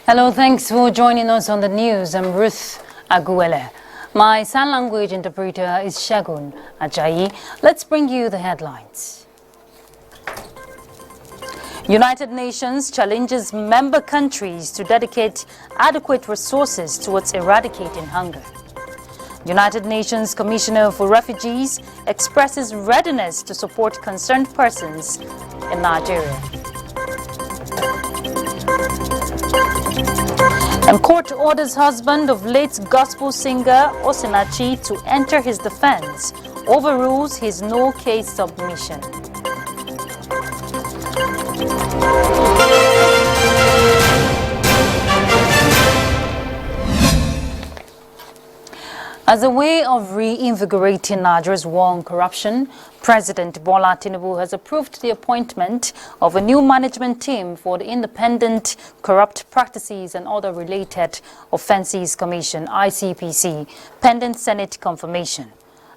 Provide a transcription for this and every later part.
Hello, thanks for joining us on the news. I'm Ruth Aguele. My sign language interpreter is Shagun Ajayi. Let's bring you the headlines. United Nations challenges member countries to dedicate adequate resources towards eradicating hunger. United Nations Commissioner for Refugees expresses readiness to support concerned persons in Nigeria. And court orders husband of late gospel singer Osinachi to enter his defense, overrules his no-case submission. As a way of reinvigorating Nigeria's war on corruption, President Bola Tinubu has approved the appointment of a new management team for the Independent Corrupt Practices and Other Related Offences Commission, ICPC, pending Senate confirmation.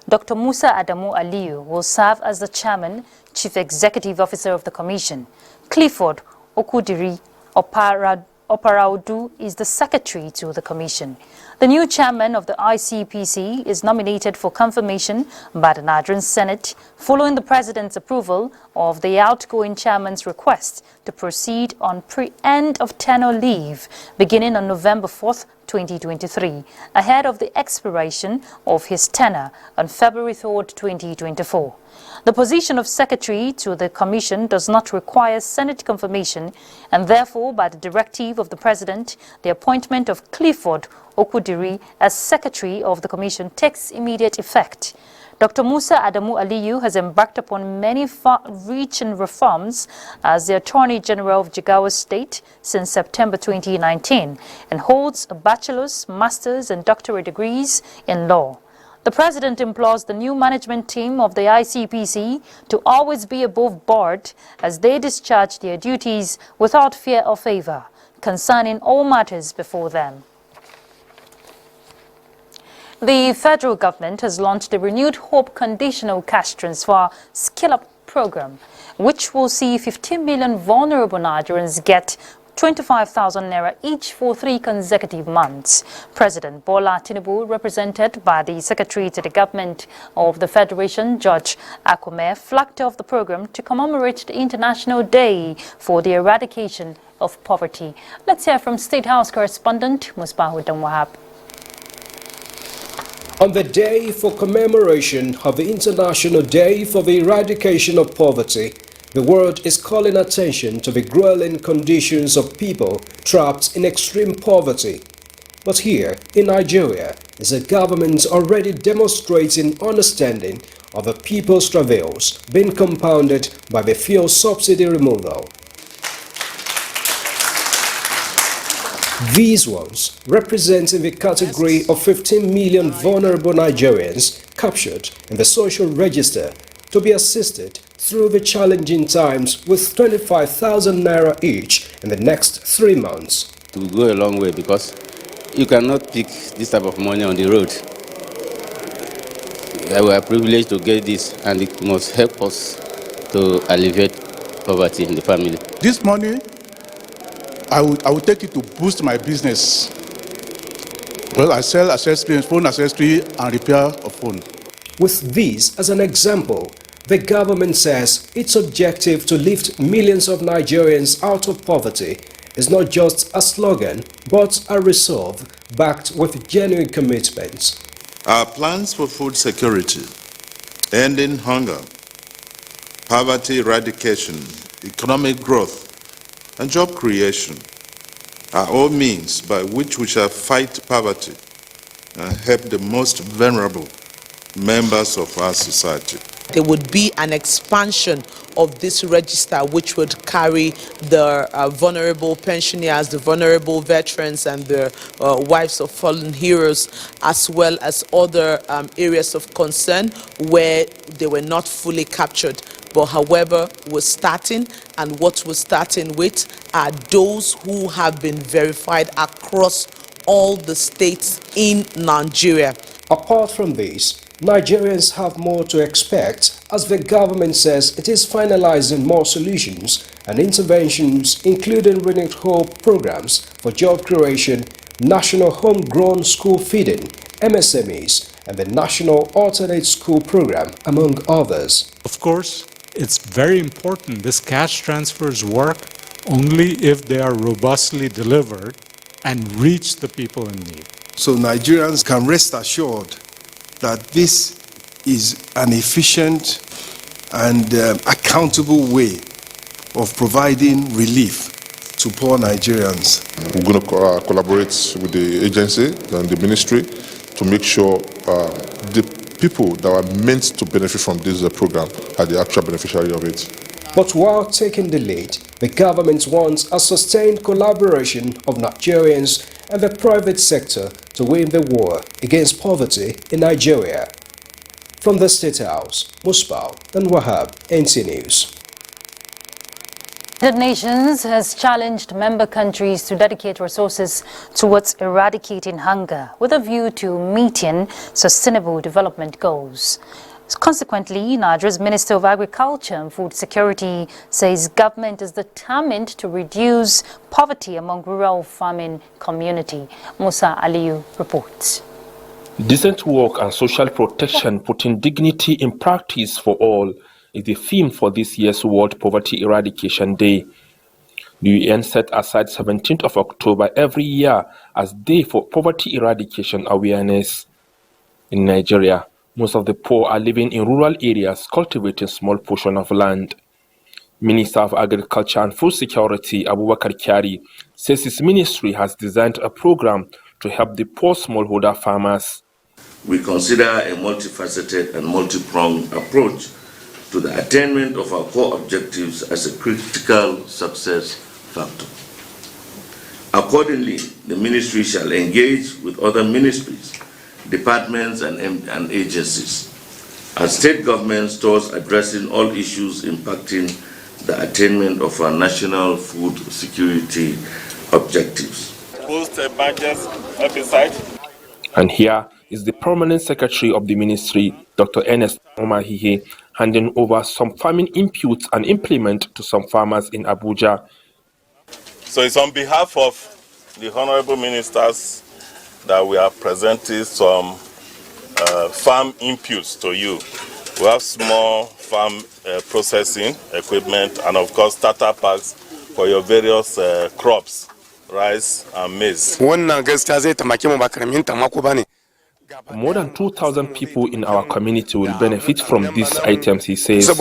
Dr. Musa Adamu Aliyu will serve as the chairman, chief executive officer of the commission. Clifford Okudiri Oparaudu is the secretary to the commission. The new chairman of the ICPC is nominated for confirmation by the Nigerian Senate following the president's approval of the outgoing chairman's request to proceed on pre-end of tenure leave beginning on November 4th, 2023, ahead of the expiration of his tenure on February 3rd, 2024. The position of secretary to the commission does not require Senate confirmation, and therefore, by the directive of the president, the appointment of Clifford Okudiri as secretary of the commission takes immediate effect. Dr. Musa Adamu Aliyu has embarked upon many far-reaching reforms as the Attorney General of Jigawa State since September 2019 and holds a bachelor's, master's and doctorate degrees in law. The president implores the new management team of the ICPC to always be above board as they discharge their duties without fear or favor, concerning all matters before them. The federal government has launched a renewed Hope Conditional Cash Transfer Skill-Up program, which will see 15 million vulnerable Nigerians get 25,000 naira each for 3 consecutive months. President Bola Tinubu, represented by the Secretary to the Government of the Federation, George Akwame, flagged off the program to commemorate the International Day for the Eradication of Poverty. Let's hear from State House correspondent Musbahu Damwahab. On the day for commemoration of the International Day for the Eradication of Poverty, the world is calling attention to the grueling conditions of people trapped in extreme poverty. But here, in Nigeria, is a government already demonstrating understanding of the people's travails being compounded by the fuel subsidy removal. These ones representing the category of 15 million vulnerable Nigerians captured in the social register to be assisted through the challenging times with 25,000 naira each in the next 3 months. It will go a long way because you cannot pick this type of money on the road. We are privileged to get this, and it must help us to alleviate poverty in the family. This money, I will take it to boost my business. Well, I sell accessories, phone accessory and repair of phone. With this as an example, the government says its objective to lift millions of Nigerians out of poverty is not just a slogan, but a resolve backed with genuine commitments. Our plans for food security, ending hunger, poverty eradication, economic growth, and job creation are all means by which we shall fight poverty and help the most vulnerable members of our society. There would be an expansion of this register which would carry the vulnerable pensioners, the vulnerable veterans and the wives of fallen heroes, as well as other areas of concern where they were not fully captured. But however, we're starting, and what we're starting with are those who have been verified across all the states in Nigeria. Apart from this, Nigerians have more to expect as the government says it is finalizing more solutions and interventions, including renewed hope programs for job creation, national homegrown school feeding, MSMEs, and the National Alternate School Program, among others. Of course, it's very important this cash transfers work only if they are robustly delivered and reach the people in need. So Nigerians can rest assured that this is an efficient and accountable way of providing relief to poor Nigerians. We're going to collaborate with the agency and the ministry to make sure the people that are meant to benefit from this program are the actual beneficiary of it. But while taking the lead, the government wants a sustained collaboration of Nigerians and the private sector to win the war against poverty in Nigeria. From the State House, Musbau and Wahab, NTA News. The United Nations has challenged member countries to dedicate resources towards eradicating hunger with a view to meeting sustainable development goals. Consequently, Nigeria's Minister of Agriculture and Food Security says government is determined to reduce poverty among rural farming community. Musa Aliyu reports. Decent work and social protection, putting dignity in practice for all, is the theme for this year's World Poverty Eradication Day. The UN set aside 17th of October every year as Day for Poverty Eradication Awareness. In Nigeria, most of the poor are living in rural areas cultivating small portion of land. Minister of Agriculture and Food Security Abuja says his ministry has designed a program to help the poor smallholder farmers. We consider a multifaceted and multi-pronged approach to the attainment of our core objectives as a critical success factor. Accordingly, the ministry shall engage with other ministries, departments and agencies, and state governments towards addressing all issues impacting the attainment of our national food security objectives. And here is the Permanent Secretary of the Ministry, Dr. Ernest Omahihe, handing over some farming inputs and implement to some farmers in Abuja. So it's on behalf of the honorable ministers that we are presenting some farm inputs to you. We have small farm processing equipment and of course starter packs for your various crops, rice and maize. More than 2,000 people in our community will benefit from these items, he says. The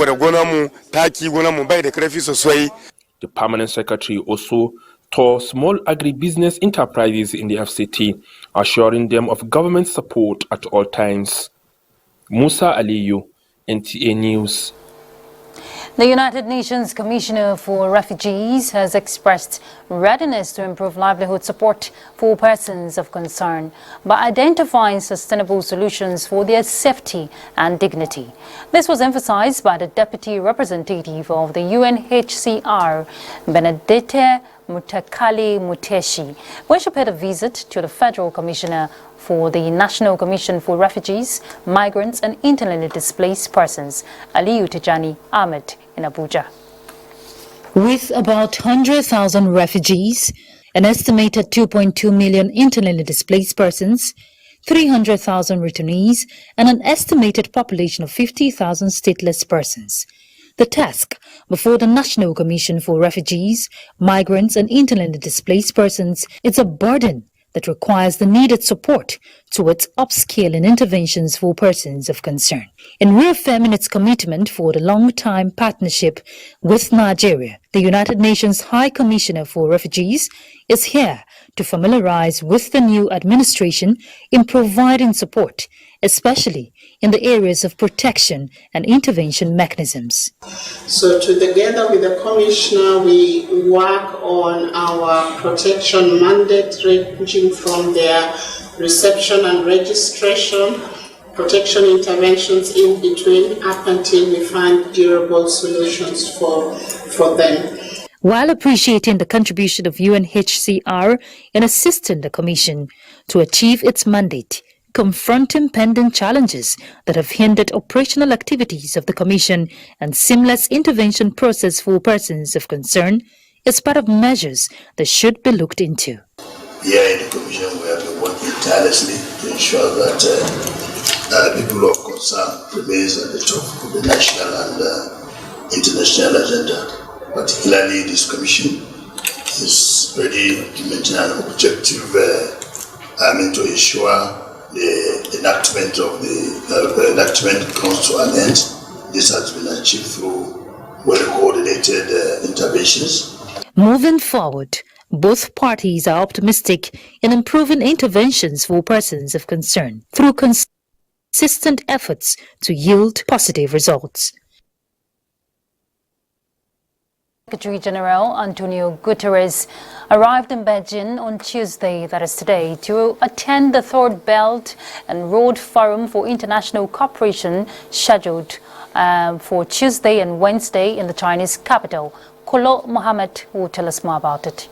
Permanent Secretary also tour small agribusiness enterprises in the FCT, assuring them of government support at all times. Musa Aliyu, NTA News. The United Nations Commissioner for Refugees has expressed readiness to improve livelihood support for persons of concern by identifying sustainable solutions for their safety and dignity. This was emphasized by the Deputy Representative of the UNHCR, Benedette Mutakali Muteshi, when she paid a visit to the Federal Commissioner for the National Commission for Refugees, Migrants and Internally Displaced Persons, Aliyu Tijani Ahmed, in Abuja. With about 100,000 refugees, an estimated 2.2 million internally displaced persons, 300,000 returnees, and an estimated population of 50,000 stateless persons, the task before the National Commission for Refugees, Migrants and Internally Displaced Persons is a burden that requires the needed support towards upscaling interventions for persons of concern. In reaffirming its commitment for the long-time partnership with Nigeria, the United Nations High Commissioner for Refugees is here to familiarize with the new administration in providing support, especially in the areas of protection and intervention mechanisms. So together with the Commissioner, we work on our protection mandate ranging from their reception and registration, protection interventions in between, up until we find durable solutions for them. While appreciating the contribution of UNHCR in assisting the Commission to achieve its mandate, confronting pending challenges that have hindered operational activities of the Commission and seamless intervention process for persons of concern is part of measures that should be looked into. Here in the Commission, we have been working tirelessly to ensure that people of concern remains at the top of the national and international agenda. Particularly, this Commission is ready to maintain an objective to ensure the enactment of the enactment comes to an end. This has been achieved through well-coordinated interventions. Moving forward, both parties are optimistic in improving interventions for persons of concern through consistent efforts to yield positive results. Secretary General Antonio Guterres arrived in Beijing on Tuesday, that is today, to attend the Third Belt and Road Forum for International Cooperation scheduled for Tuesday and Wednesday in the Chinese capital. Kolo Mohammed will tell us more about it.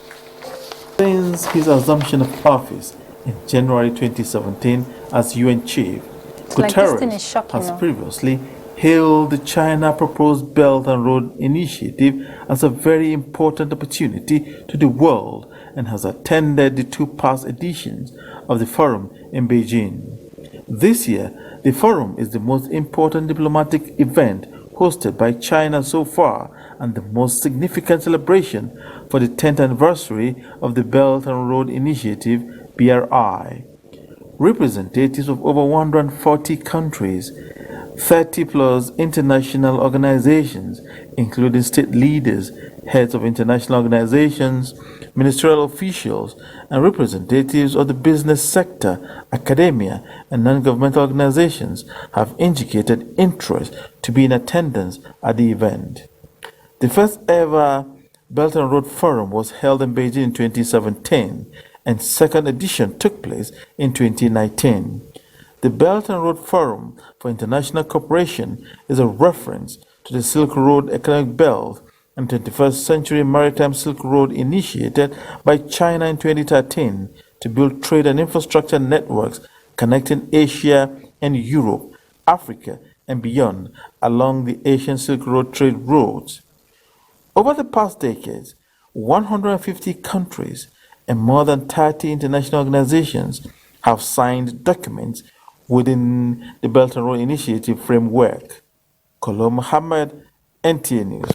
Since his assumption of office in January 2017 as UN chief, Guterres has previously hailed the China proposed Belt and Road Initiative as a very important opportunity to the world and has attended the two past editions of the forum in Beijing. This year, the forum is the most important diplomatic event hosted by China so far and the most significant celebration for the 10th anniversary of the Belt and Road Initiative, BRI. Representatives of over 140 countries, 30 plus international organizations, including state leaders, heads of international organizations, ministerial officials, and representatives of the business sector, academia, and non-governmental organizations have indicated interest to be in attendance at the event. The first ever Belt and Road Forum was held in Beijing in 2017, and second edition took place in 2019. The Belt and Road Forum for International Cooperation is a reference to the Silk Road Economic Belt and 21st Century Maritime Silk Road initiated by China in 2013 to build trade and infrastructure networks connecting Asia and Europe, Africa, and beyond along the Asian Silk Road trade routes. Over the past decades, 150 countries and more than 30 international organizations have signed documents within the Belt and Road Initiative framework. Kolo Mohammed, NTA News.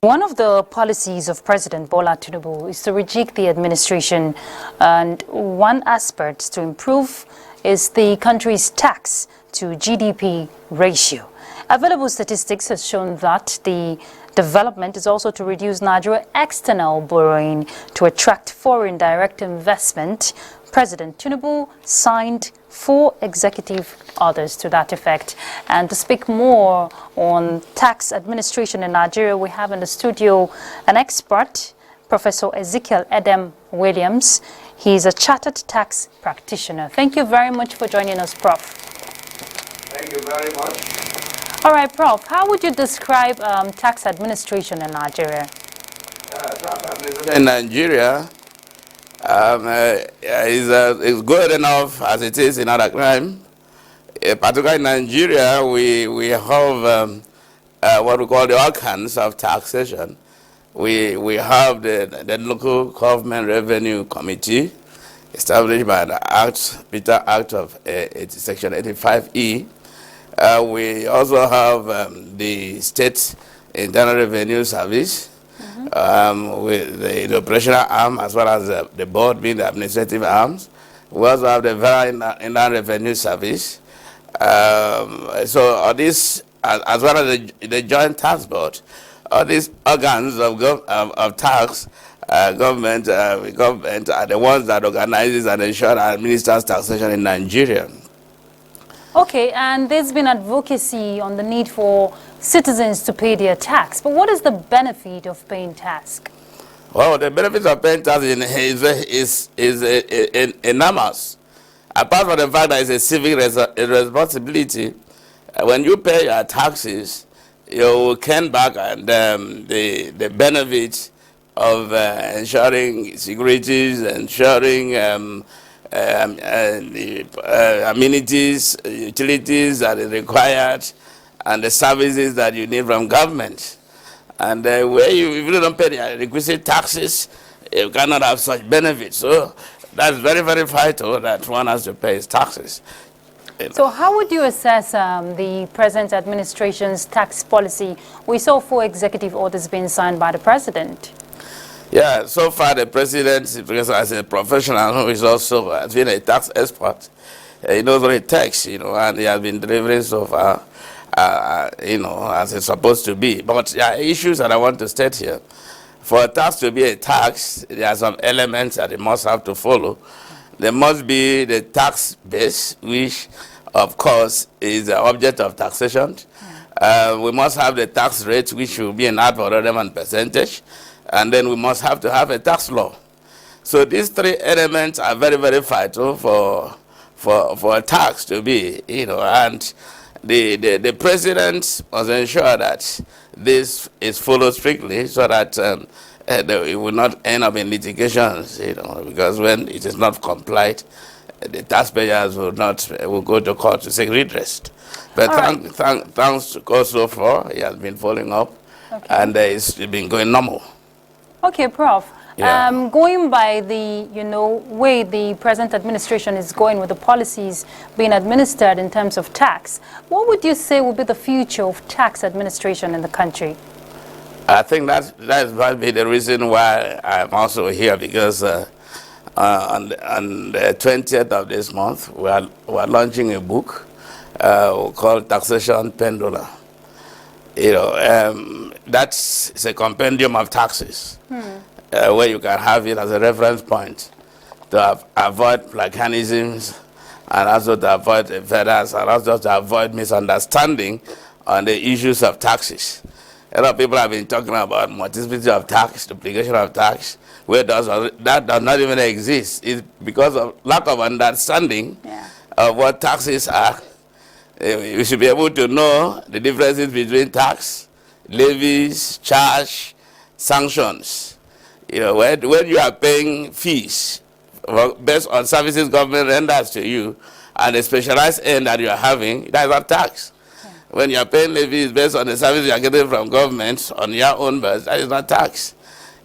One of the policies of President Bola Tinubu is to rejig the administration, and one aspect to improve is the country's tax to GDP ratio. Available statistics has shown that the development is also to reduce Nigeria's external borrowing to attract foreign direct investment. President Tinubu signed 4 executive orders to that effect. And to speak more on tax administration in Nigeria, we have in the studio an expert, Professor Ezekiel Edem Williams. He's a chartered tax practitioner. Thank you very much for joining us, Prof. Thank you very much. All right, Prof, how would you describe tax administration in Nigeria? In Nigeria, is good enough as it is in other crime. Particularly in Nigeria, we have what we call the organs of taxation. We have the local government revenue committee established by the Peter Act of Section 85E. We also have the State Internal Revenue Service, with the operational arm as well as the board being the administrative arms. We also have the Internal Revenue Service. So all this, as well as the Joint Tax Board, all these organs of tax government are the ones that organizes and ensure and administers taxation in Nigeria. Okay, and there's been advocacy on the need for citizens to pay their tax. But what is the benefit of paying tax? Well, the benefit of paying tax is enormous. Apart from the fact that it's a civic responsibility, when you pay your taxes, you can back and the benefits of ensuring securities, ensuring amenities, utilities that is required, and the services that you need from government. And where if you don't pay the requisite taxes, you cannot have such benefits. So that's very, very vital that one has to pay his taxes. So how would you assess the present administration's tax policy? We saw 4 executive orders being signed by the president. Yeah, so far the president, because as a professional who is also has been a tax expert, he knows what it takes, and he has been delivering so far, as it's supposed to be. But there are issues that I want to state here. For a tax to be a tax, there are some elements that it must have to follow. There must be the tax base, which, of course, is the object of taxation. We must have the tax rate, which will be an ad valorem percentage. And then we must have to have a tax law. So these 3 elements are very, very vital for a tax to be, and the president must ensure that this is followed strictly so that it will not end up in litigations, because when it is not complied, the taxpayers will go to court to seek redress. But thanks to God so far, he has been following up, and it's been going normal. Okay, Prof. Yeah. Going by the way the present administration is going with the policies being administered in terms of tax, what would you say will be the future of tax administration in the country? I think that might be the reason why I'm also here, because on the 20th of this month, we're launching a book called Taxation Pendula. That's a compendium of taxes, where you can have it as a reference point to avoid plagiarisms, and also to avoid errors, and also to avoid misunderstanding on the issues of taxes. A lot of people have been talking about multiplicity of tax, duplication of tax, where that does not even exist. It's because of lack of understanding of what taxes are. You should be able to know the differences between tax, levies, charge, sanctions. When you are paying fees based on services government renders to you, and the specialized end that you are having, that is not tax. When you are paying levies based on the service you are getting from government on your own base, that is not tax.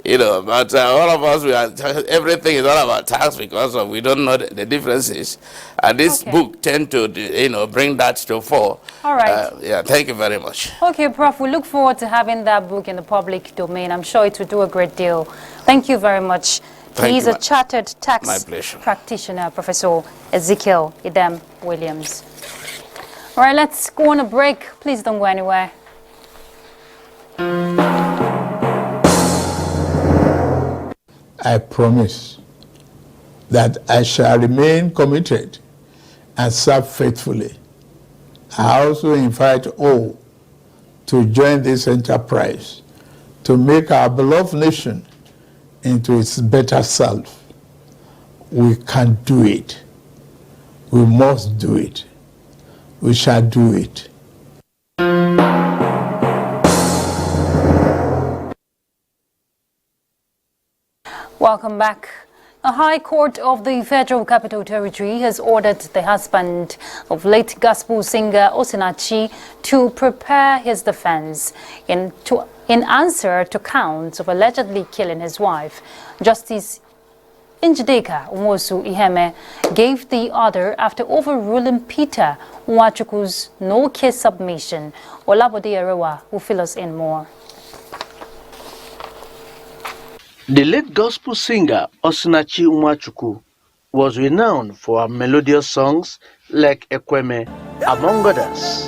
But all of us, everything is all about tax because we don't know the differences. And this book tends to, bring that to fore. All right. Yeah, thank you very much. Okay, Prof, we look forward to having that book in the public domain. I'm sure it will do a great deal. Thank you very much. He's a chartered tax practitioner, Professor Ezekiel Idem Williams. All right, let's go on a break. Please don't go anywhere. I promise that I shall remain committed and serve faithfully. I also invite all to join this enterprise to make our beloved nation into its better self. We can do it. We must do it. We shall do it. Welcome back. A High Court of the Federal Capital Territory has ordered the husband of late gospel singer Osinachi to prepare his defense in answer to counts of allegedly killing his wife. Justice Njideka Nwosu Iheme gave the order after overruling Peter Nwachukwu's no-case submission. Olabode Erewa will fill us in more. The late gospel singer Osinachi Nwachukwu was renowned for her melodious songs like Ekweme, among others.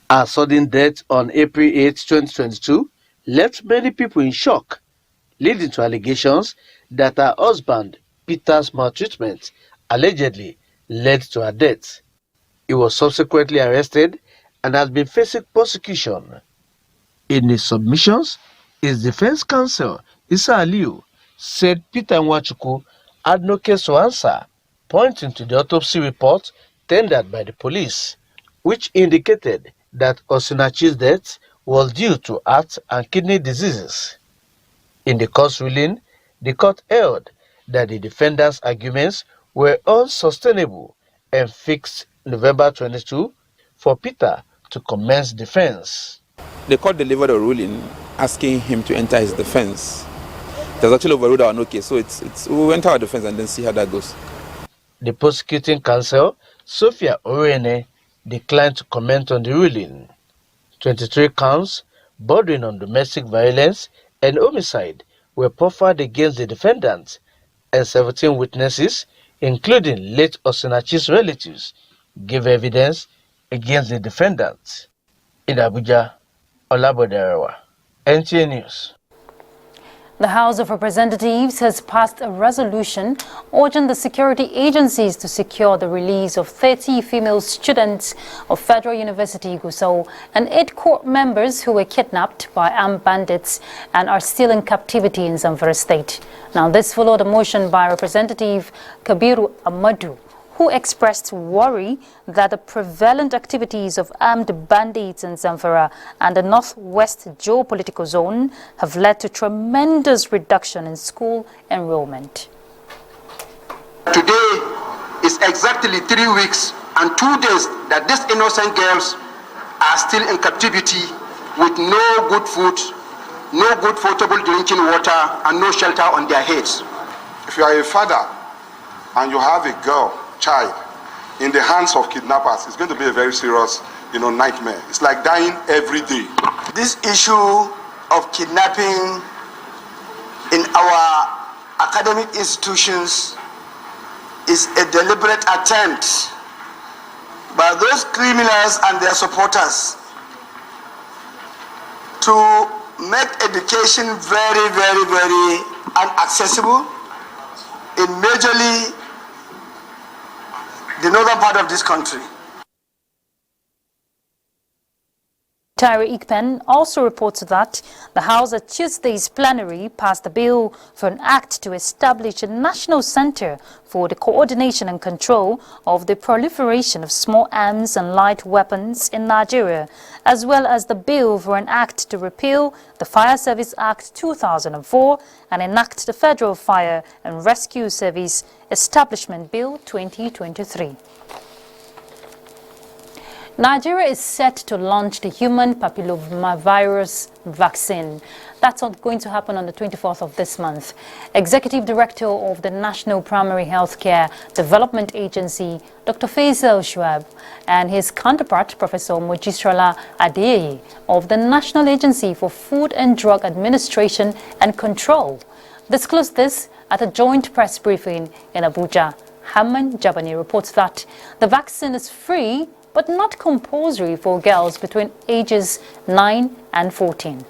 Her sudden death on April 8, 2022 left many people in shock, leading to allegations that her husband, Peter's maltreatment, allegedly led to her death. He was subsequently arrested and has been facing prosecution. In his submissions, his defense counsel, Issa Aliu, said Peter Nwachukwu had no case to answer, pointing to the autopsy report tendered by the police, which indicated that Osinachi's death was due to heart and kidney diseases. In the court's ruling, the court held that the defendants' arguments were unsustainable and fixed November 22 for Peter to commence defense. The court delivered a ruling asking him to enter his defense. It was actually overruled our no case, so we'll enter our defense and then see how that goes. The prosecuting counsel, Sophia Orene, declined to comment on the ruling. 23 counts bordering on domestic violence and homicide were proffered against the defendants, and 17 witnesses, including late Osinachi's relatives, gave evidence against the defendants. In Abuja, Olaboderawa, NTA News. The House of Representatives has passed a resolution urging the security agencies to secure the release of 30 female students of Federal University Gusau and 8 court members who were kidnapped by armed bandits and are still in captivity in Zamfara State. Now, this followed a motion by Representative Kabiru Amadu, who expressed worry that the prevalent activities of armed bandits in Zamfara and the Northwest geopolitical zone have led to tremendous reduction in school enrollment. Today is exactly 3 weeks and 2 days that these innocent girls are still in captivity with no good food, no good potable drinking water, and no shelter on their heads. If you are a father and you have a child in the hands of kidnappers, it's going to be a very serious, nightmare. It's like dying every day. This issue of kidnapping in our academic institutions is a deliberate attempt by those criminals and their supporters to make education very, very, very inaccessible in majorly the northern part of this country. Tyre Ikpen also reports that the House at Tuesday's plenary passed a bill for an act to establish a national center for the coordination and control of the proliferation of small arms and light weapons in Nigeria, as well as the bill for an act to repeal the Fire Service Act 2004 and enact the Federal Fire and Rescue Service Establishment Bill 2023. Nigeria is set to launch the human papillomavirus vaccine. That's going to happen on the 24th of this month. Executive Director of the National Primary Healthcare Development Agency, Dr. Faisal Shuaib, and his counterpart, Professor Mojisola Adeyeye, of the National Agency for Food and Drug Administration and Control, disclosed this at a joint press briefing in Abuja. Hamman Jabani reports that the vaccine is free but not compulsory for girls between ages 9 and 14.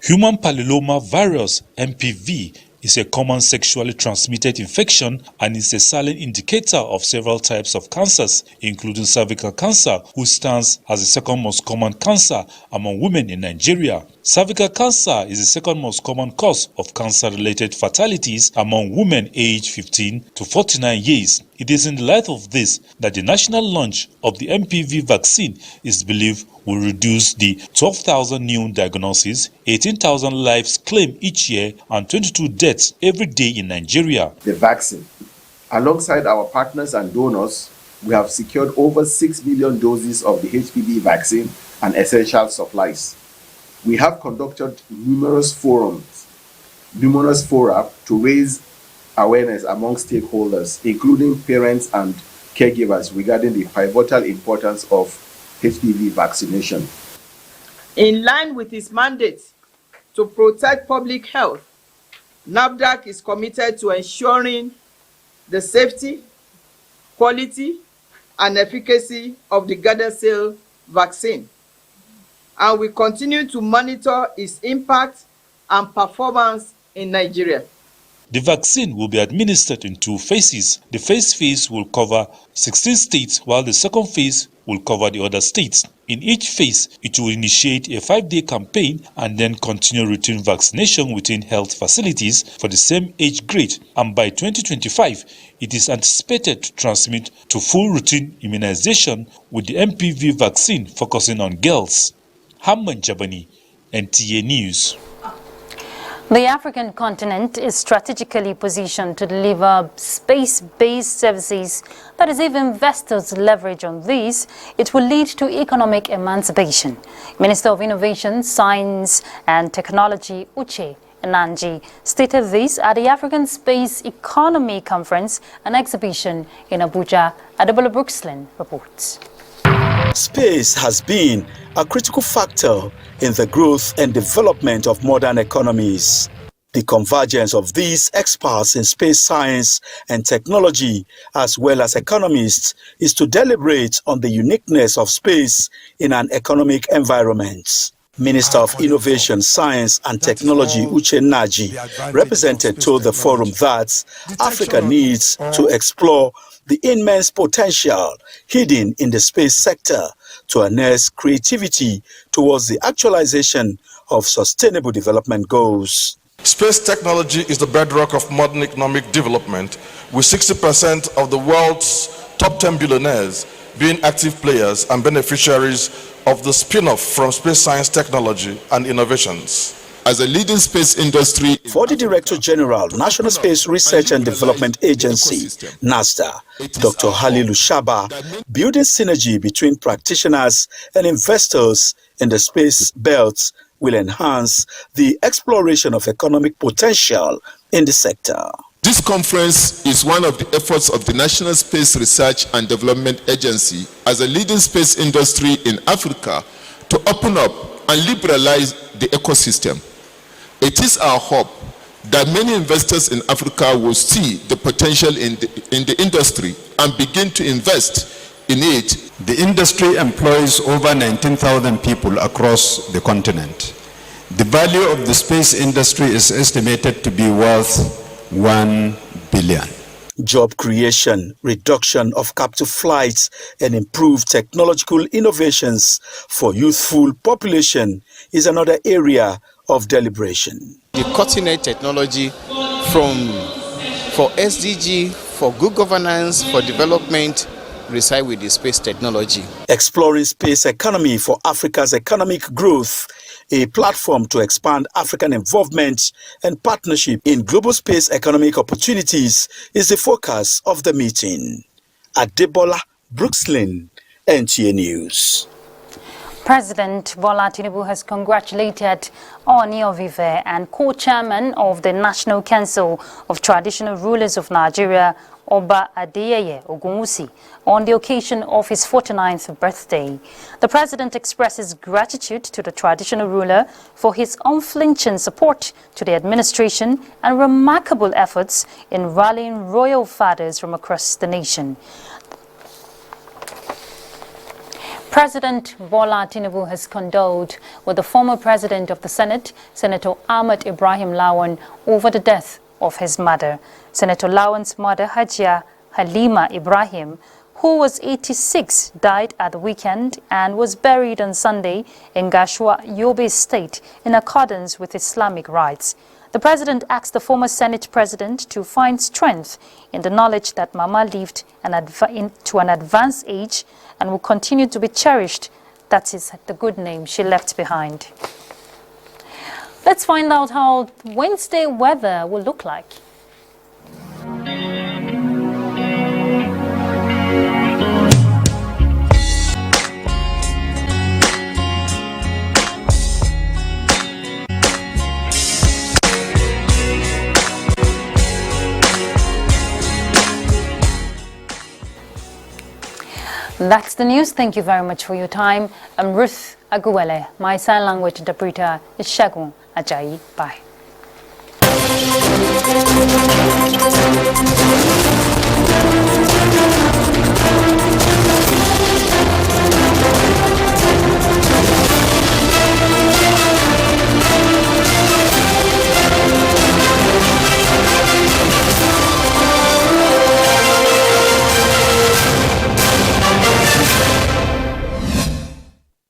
Human papillomavirus, HPV, is a common sexually transmitted infection and is a silent indicator of several types of cancers, including cervical cancer, which stands as the second most common cancer among women in Nigeria. Cervical cancer is the second most common cause of cancer-related fatalities among women aged 15 to 49 years. It is in the light of this that the national launch of the HPV vaccine is believed will reduce the 12,000 new diagnoses, 18,000 lives claimed each year, and 22 deaths every day in Nigeria. The vaccine. Alongside our partners and donors, we have secured over 6 million doses of the HPV vaccine and essential supplies. We have conducted numerous fora to raise awareness among stakeholders, including parents and caregivers, regarding the pivotal importance of HPV vaccination. In line with its mandate to protect public health, NAFDAC is committed to ensuring the safety, quality, and efficacy of the Gardasil vaccine, and we continue to monitor its impact and performance in Nigeria. The vaccine will be administered in 2 phases. The first phase will cover 16 states, while the second phase will cover the other states. In each phase, it will initiate a 5-day campaign and then continue routine vaccination within health facilities for the same age grade. And by 2025, it is anticipated to transmit to full routine immunization with the HPV vaccine focusing on girls. Hamman Jabani, NTA News. The African continent is strategically positioned to deliver space-based services that is, if investors leverage on these, it will lead to economic emancipation. Minister of Innovation, Science and Technology, Uche Nanji, stated this at the African Space Economy Conference and exhibition in Abuja. Adubola Brooksland reports. Space has been a critical factor in the growth and development of modern economies. The convergence of these experts in space science and technology, as well as economists, is to deliberate on the uniqueness of space in an economic environment. Minister of Innovation, Science and Technology, Uche Nanji, represented told the forum that Africa needs to explore the immense potential hidden in the space sector to harness creativity towards the actualization of sustainable development goals. Space technology is the bedrock of modern economic development, with 60% of the world's top 10 billionaires being active players and beneficiaries of the spin-off from space science technology and innovations. As a leading space industry... For the Director General, National Space Research and Development Agency, NASDA, Dr. Halilu Shaba, building synergy between practitioners and investors in the space belts will enhance the exploration of economic potential in the sector. This conference is one of the efforts of the National Space Research and Development Agency as a leading space industry in Africa to open up and liberalize the ecosystem. It is our hope that many investors in Africa will see the potential in the industry and begin to invest in it. The industry employs over 19,000 people across the continent. The value of the space industry is estimated to be worth 1 billion. Job creation, reduction of captive flights, and improved technological innovations for youthful population is another area of deliberation. The cutting-edge technology for SDG, for good governance, for development, reside with the space technology. Exploring space economy for Africa's economic growth, a platform to expand African involvement and partnership in global space economic opportunities, is the focus of the meeting. Adubola Brooksland, NTA News. President Bola Tinubu has congratulated Ooni of Ife and co-chairman of the National Council of Traditional Rulers of Nigeria, Oba Adeyeye Ogunwusi, on the occasion of his 49th birthday. The president expresses gratitude to the traditional ruler for his unflinching support to the administration and remarkable efforts in rallying royal fathers from across the nation. President Bola Tinubu has condoled with the former president of the Senate, Senator Ahmed Ibrahim Lawan, over the death of his mother. Senator Lawan's mother, Hajia Halima Ibrahim, who was 86, died at the weekend and was buried on Sunday in Gashua, Yobe State, in accordance with Islamic rites. The president asked the former Senate president to find strength in the knowledge that Mama lived to an advanced age and will continue to be cherished. That is the good name she left behind. Let's find out how Wednesday weather will look like. That's the news. Thank you very much for your time. I'm Ruth Aguele. My sign language interpreter is Shagun Ajayi. Bye.